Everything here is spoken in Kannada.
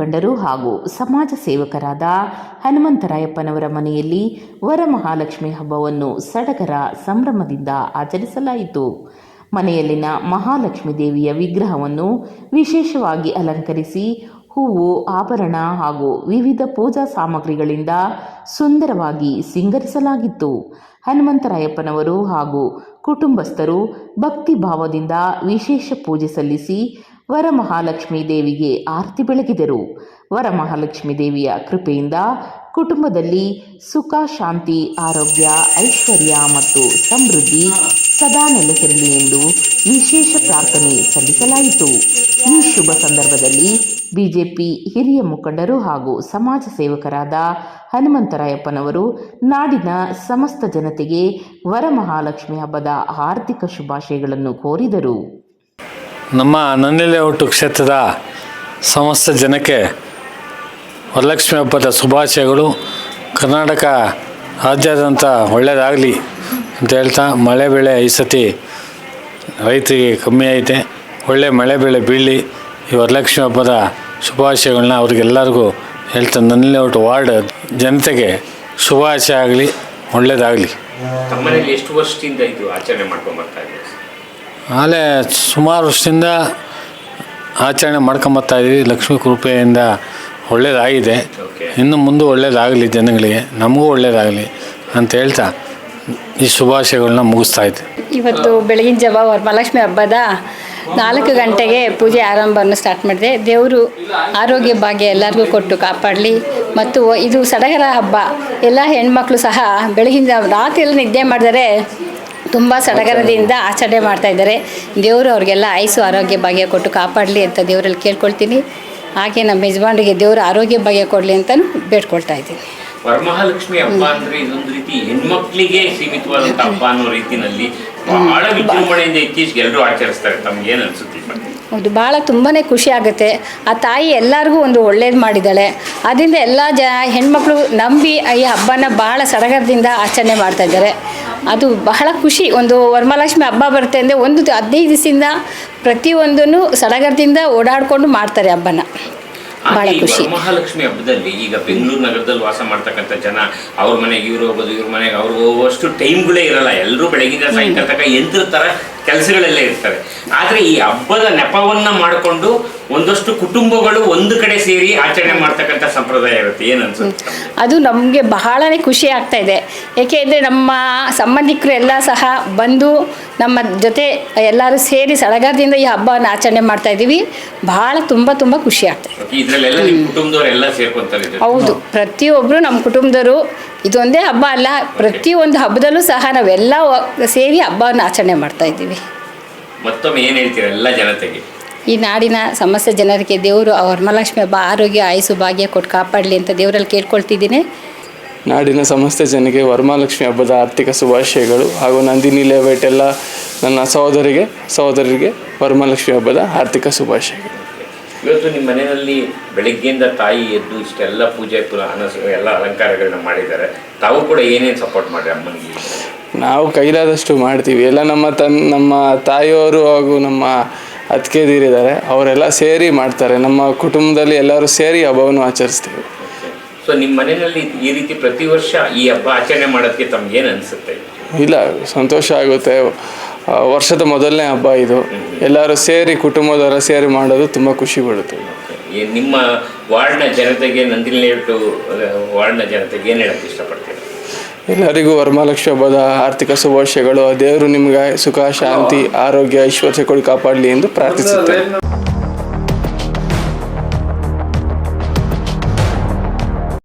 ಮುಖಂಡರು ಹಾಗೂ ಸಮಾಜ ಸೇವಕರಾದ ಹನುಮಂತರಾಯಪ್ಪನವರ ಮನೆಯಲ್ಲಿ ವರಮಹಾಲಕ್ಷ್ಮಿ ಹಬ್ಬವನ್ನು ಸಡಗರ ಸಂಭ್ರಮದಿಂದ ಆಚರಿಸಲಾಯಿತು. ಮನೆಯಲ್ಲಿನ ಮಹಾಲಕ್ಷ್ಮೀ ದೇವಿಯ ವಿಗ್ರಹವನ್ನು ವಿಶೇಷವಾಗಿ ಅಲಂಕರಿಸಿ ಹೂವು, ಆಭರಣ ಹಾಗೂ ವಿವಿಧ ಪೂಜಾ ಸಾಮಗ್ರಿಗಳಿಂದ ಸುಂದರವಾಗಿ ಸಿಂಗರಿಸಲಾಗಿತ್ತು. ಹನುಮಂತರಾಯಪ್ಪನವರು ಹಾಗೂ ಕುಟುಂಬಸ್ಥರು ಭಕ್ತಿ ಭಾವದಿಂದ ವಿಶೇಷ ಪೂಜೆ ಸಲ್ಲಿಸಿ ವರಮಹಾಲಕ್ಷ್ಮೀ ದೇವಿಗೆ ಆರತಿ ಬೆಳಗಿದರು. ವರಮಹಾಲಕ್ಷ್ಮೀ ದೇವಿಯ ಕೃಪೆಯಿಂದ ಕುಟುಂಬದಲ್ಲಿ ಸುಖ, ಶಾಂತಿ, ಆರೋಗ್ಯ, ಐಶ್ವರ್ಯ ಮತ್ತು ಸಮೃದ್ಧಿ ಸದಾ ನೆಲೆಸಿರಲಿ ಎಂದು ವಿಶೇಷ ಪ್ರಾರ್ಥನೆ ಸಲ್ಲಿಸಲಾಯಿತು. ಈ ಶುಭ ಸಂದರ್ಭದಲ್ಲಿ ಬಿಜೆಪಿ ಹಿರಿಯ ಮುಖಂಡರು ಹಾಗೂ ಸಮಾಜ ಸೇವಕರಾದ ಹನುಮಂತರಾಯಪ್ಪನವರು ನಾಡಿನ ಸಮಸ್ತ ಜನತೆಗೆ ವರಮಹಾಲಕ್ಷ್ಮಿ ಹಬ್ಬದ ಹಾರ್ದಿಕ ಶುಭಾಶಯಗಳನ್ನು ಕೋರಿದರು. ನಮ್ಮ ನಂದಿಲೇಔಟು ಕ್ಷೇತ್ರದ ಸಮಸ್ತ ಜನಕ್ಕೆ ವರಲಕ್ಷ್ಮಿ ಹಬ್ಬದ ಶುಭಾಶಯಗಳು. ಕರ್ನಾಟಕ ರಾಜ್ಯಾದ್ಯಂತ ಒಳ್ಳೆಯದಾಗಲಿ ಅಂತ ಹೇಳ್ತಾ, ಮಳೆ ಬೆಳೆ ಈ ಸತಿ ರೈತರಿಗೆ ಕಮ್ಮಿ ಐತೆ, ಒಳ್ಳೆ ಮಳೆ ಬೆಳೆ ಬೀಳಲಿ. ಈ ವರಲಕ್ಷ್ಮಿ ಹಬ್ಬದ ಶುಭಾಶಯಗಳನ್ನ ಅವ್ರಿಗೆಲ್ಲರಿಗೂ ಹೇಳ್ತಾ, ನಂದಿಲೇಔಟು ವಾರ್ಡ್ ಜನತೆಗೆ ಶುಭಾಶಯ ಆಗಲಿ, ಒಳ್ಳೆಯದಾಗಲಿ. ತಮ್ಮನೇಲಿ ಎಷ್ಟು ವರ್ಷದಿಂದ ಇದು ಆಚರಣೆ ಮಾಡ್ಕೊಂಬರ್ತಾ ಇದ್ದೀವಿ? ಆಲೇ ಸುಮಾರು ವರ್ಷದಿಂದ ಆಚರಣೆ ಮಾಡ್ಕೊಂಬರ್ತಾಯಿದ್ದೀವಿ. ಲಕ್ಷ್ಮೀ ಕೃಪೆಯಿಂದ ಒಳ್ಳೆಯದಾಗಿದೆ. ಇನ್ನು ಮುಂದೆ ಒಳ್ಳೆಯದಾಗಲಿ, ಜನಗಳಿಗೆ ನಮಗೂ ಒಳ್ಳೆಯದಾಗಲಿ ಅಂತ ಹೇಳ್ತಾ ಈ ಶುಭಾಶಯಗಳನ್ನ ಮುಗಿಸ್ತಾ ಇದ್ದೆ. ಇವತ್ತು ಬೆಳಗಿನ ಜಾವ ವರಮಹಾಲಕ್ಷ್ಮಿ ಹಬ್ಬದ 4 ಗಂಟೆಗೆ ಪೂಜೆ ಆರಂಭವನ್ನು ಸ್ಟಾರ್ಟ್ ಮಾಡಿದೆ. ದೇವರು ಆರೋಗ್ಯ ಭಾಗ್ಯ ಎಲ್ಲರಿಗೂ ಕೊಟ್ಟು ಕಾಪಾಡಲಿ. ಮತ್ತು ಇದು ಸಡಗರ ಹಬ್ಬ. ಎಲ್ಲ ಹೆಣ್ಮಕ್ಳು ಸಹ ಬೆಳಗಿನ ಜಾವ ರಾತ್ರಿಯಲ್ಲಿ ನಿದ್ದೆ ಮಾಡಿದರೆ ತುಂಬ ಸಡಗರದಿಂದ ಆಚರಣೆ ಮಾಡ್ತಾಯಿದ್ದಾರೆ. ದೇವರು ಅವ್ರಿಗೆಲ್ಲ ಆಯುಸ್ಸು ಆರೋಗ್ಯ ಭಾಗ್ಯ ಕೊಟ್ಟು ಕಾಪಾಡಲಿ ಅಂತ ದೇವರಲ್ಲಿ ಕೇಳ್ಕೊಳ್ತೀನಿ. ಹಾಗೆ ನಮ್ಮ ಯಜಮಾನರಿಗೆ ದೇವರು ಆರೋಗ್ಯ ಭಾಗ್ಯ ಕೊಡಲಿ ಅಂತಲೂ ಬೇಡ್ಕೊಳ್ತಾ ಇದ್ದೀನಿ. ವರಮಹಾಲಕ್ಷ್ಮಿ ಹಬ್ಬ ಅಂದರೆ ಇದೊಂದು ರೀತಿ ಹೆಣ್ಮಕ್ಳಿಗೆ ಸೀಮಿತವಾದಂಥ ಹಬ್ಬ ಅನ್ನೋ ರೀತಿಯಲ್ಲಿ ಬಹಳ ವಿಜೃಂಭಣೆಯಿಂದ ಇತ್ತೀಚೆಗೆ ಎಲ್ಲರೂ ಆಚರಿಸ್ತಾರೆ. ತಮ್ಗೇನು ಅನಿಸುತ್ತೆ? ಹೌದು, ಭಾಳ ತುಂಬಾ ಖುಷಿ ಆಗುತ್ತೆ. ಆ ತಾಯಿ ಎಲ್ಲರಿಗೂ ಒಂದು ಒಳ್ಳೇದು ಮಾಡಿದ್ದಾಳೆ. ಅದರಿಂದ ಎಲ್ಲ ಹೆಣ್ಮಕ್ಳು ನಂಬಿ ಈ ಹಬ್ಬನ ಭಾಳ ಸಡಗರದಿಂದ ಆಚರಣೆ ಮಾಡ್ತಾಯಿದ್ದಾರೆ. ಅದು ಬಹಳ ಖುಷಿ. ಒಂದು ವರಮಹಾಲಕ್ಷ್ಮಿ ಹಬ್ಬ ಬರುತ್ತೆ ಅಂದರೆ 15 ದಿವಸದಿಂದ ಪ್ರತಿಯೊಂದನ್ನು ಸಡಗರದಿಂದ ಓಡಾಡಿಕೊಂಡು ಮಾಡ್ತಾರೆ ಹಬ್ಬನ. ಭಾಳ ಖುಷಿ. ಮಹಾಲಕ್ಷ್ಮಿ ಹಬ್ಬದಲ್ಲಿ ಈಗ ಬೆಂಗಳೂರು ನಗರದಲ್ಲಿ ವಾಸ ಮಾಡ್ತಕ್ಕಂಥ ಜನ ಅವ್ರ ಮನೆಗೆ ಇವ್ರು ಹೋಗೋದು, ಇವ್ರ ಮನೆಗೆ ಅವ್ರು ಹೋಗುವಷ್ಟು ಟೈಮ್ಗಳೇ ಇರಲ್ಲ. ಎಲ್ಲರೂ ಬೆಳಗಿನ ಸಾಯಂಕಾಲ ತನಕ ಯಂತ್ರ ಕೆಲಸಗಳಲ್ಲೇ ಇರ್ತಾರೆ. ಆದರೆ ಈ ಹಬ್ಬದ ನೆಪವನ್ನ ಮಾಡಿಕೊಂಡು ಒಂದಷ್ಟು ಕುಟುಂಬಗಳು ಒಂದು ಕಡೆ ಸೇರಿ ಆಚರಣೆ ಮಾಡ್ತಕ್ಕಂಥ ಸಂಪ್ರದಾಯ ಇರುತ್ತೆ. ಏನು ಅನ್ಸುತ್ತೆ? ಅದು ನಮಗೆ ಬಹಳನೇ ಖುಷಿ ಆಗ್ತಾ ಇದೆ. ಏಕೆಂದರೆ ನಮ್ಮ ಸಂಬಂಧಿಕರು ಎಲ್ಲ ಸಹ ಬಂದು ನಮ್ಮ ಜೊತೆ ಎಲ್ಲರೂ ಸೇರಿ ಸಡಗರದಿಂದ ಈ ಹಬ್ಬವನ್ನು ಆಚರಣೆ ಮಾಡ್ತಾ ಇದ್ದೀವಿ. ಬಹಳ ತುಂಬ ಖುಷಿ ಆಗ್ತದೆ. ಇದರಲ್ಲೆಲ್ಲ ನಿಮ್ಮ ಕುಟುಂಬದವರೆಲ್ಲ ಸೇರ್ಕೊಂತಾರೆ? ಹೌದು, ಪ್ರತಿಯೊಬ್ಬರು ನಮ್ಮ ಕುಟುಂಬದವರು. ಇದೊಂದೇ ಹಬ್ಬ ಅಲ್ಲ, ಪ್ರತಿಯೊಂದು ಹಬ್ಬದಲ್ಲೂ ಸಹ ನಾವೆಲ್ಲ ಸೇರಿ ಹಬ್ಬವನ್ನು ಆಚರಣೆ ಮಾಡ್ತಾ ಇದ್ದೀವಿ. ಮತ್ತೊಮ್ಮೆ ಏನು ಹೇಳ್ತೀರಾ ಎಲ್ಲ ಜನತೆಗೆ? ಈ ನಾಡಿನ ಸಮಸ್ತ ಜನರಿಗೆ ದೇವರು ವರಮಹಾಲಕ್ಷ್ಮಿ ಹಬ್ಬ ಆರೋಗ್ಯ ಆಯುಸ್ಸು ಭಾಗ್ಯ ಕೊಟ್ಟು ಕಾಪಾಡಲಿ ಅಂತ ದೇವರಲ್ಲಿ ಕೇಳ್ಕೊಳ್ತಿದ್ದೀನಿ. ನಾಡಿನ ಸಮಸ್ತ ಜನರಿಗೆ ವರಮಹಾಲಕ್ಷ್ಮಿ ಹಬ್ಬದ ಆರ್ಥಿಕ ಶುಭಾಶಯಗಳು. ಹಾಗೂ ನಂದಿನಿ ಲೇಔಟ್ ಎಲ್ಲ ನನ್ನ ಸಹೋದರರಿಗೆ ವರಮಹಾಲಕ್ಷ್ಮಿ ಹಬ್ಬದ ಆರ್ಥಿಕ ಶುಭಾಶಯಗಳು. ಇವತ್ತು ನಿಮ್ಮ ಮನೆಯಲ್ಲಿ ಬೆಳಗ್ಗೆಯಿಂದ ತಾಯಿ ಎದ್ದು ಇಷ್ಟೆಲ್ಲ ಪೂಜೆ ಎಲ್ಲ ಅಲಂಕಾರಗಳನ್ನ ಮಾಡಿದ್ದಾರೆ. ತಾವು ಕೂಡ ಏನೇನು ಸಪೋರ್ಟ್ ಮಾಡಿರಿ ಅಮ್ಮನಿಗೆ? ನಾವು ಕೈಲಾದಷ್ಟು ಮಾಡ್ತೀವಿ. ಎಲ್ಲ ನಮ್ಮ ತಾಯಿಯವರು ಹಾಗೂ ನಮ್ಮ ಅತ್ತಿಗೆದಿರಿದ್ದಾರೆ, ಅವರೆಲ್ಲ ಸೇರಿ ಮಾಡ್ತಾರೆ. ನಮ್ಮ ಕುಟುಂಬದಲ್ಲಿ ಎಲ್ಲರೂ ಸೇರಿ ಹಬ್ಬವನ್ನು ಆಚರಿಸ್ತೀವಿ. ಸೊ ನಿಮ್ಮ ಮನೆಯಲ್ಲಿ ಈ ರೀತಿ ಪ್ರತಿ ವರ್ಷ ಈ ಹಬ್ಬ ಆಚರಣೆ ಮಾಡೋದಕ್ಕೆ ತಮ್ಗೆ ಏನು ಅನಿಸುತ್ತೆ? ಇಲ್ಲ, ಸಂತೋಷ ಆಗುತ್ತೆ. ವರ್ಷದ ಮೊದಲನೇ ಹಬ್ಬ ಇದು. ಎಲ್ಲರೂ ಸೇರಿ ಕುಟುಂಬದವರ ಸೇರಿ ಮಾಡೋದು ತುಂಬ ಖುಷಿ ಪಡುತ್ತೆ. ನಿಮ್ಮ ವಾರ್ಡ್ನ ಜನತೆಗೆ, ನಂದಿನಿ ಲೇಔಟ್ ವಾರ್ಡ್ನ ಜನತೆಗೆ ಏನು ಹೇಳಕ್ಕೆ ಇಷ್ಟಪಡ್ತೀರಾ? ಎಲ್ಲರಿಗೂ ವರಮಹಾಲಕ್ಷ್ಮಿ ಹಬ್ಬದ ಆರ್ಥಿಕ ಶುಭಾಶಯಗಳು. ದೇವರು ನಿಮಗೆ ಸುಖ, ಶಾಂತಿ, ಆರೋಗ್ಯ, ಐಶ್ವರ್ಯ ಕೊಡಿ ಕಾಪಾಡಲಿ ಎಂದು ಪ್ರಾರ್ಥಿಸುತ್ತೇನೆ.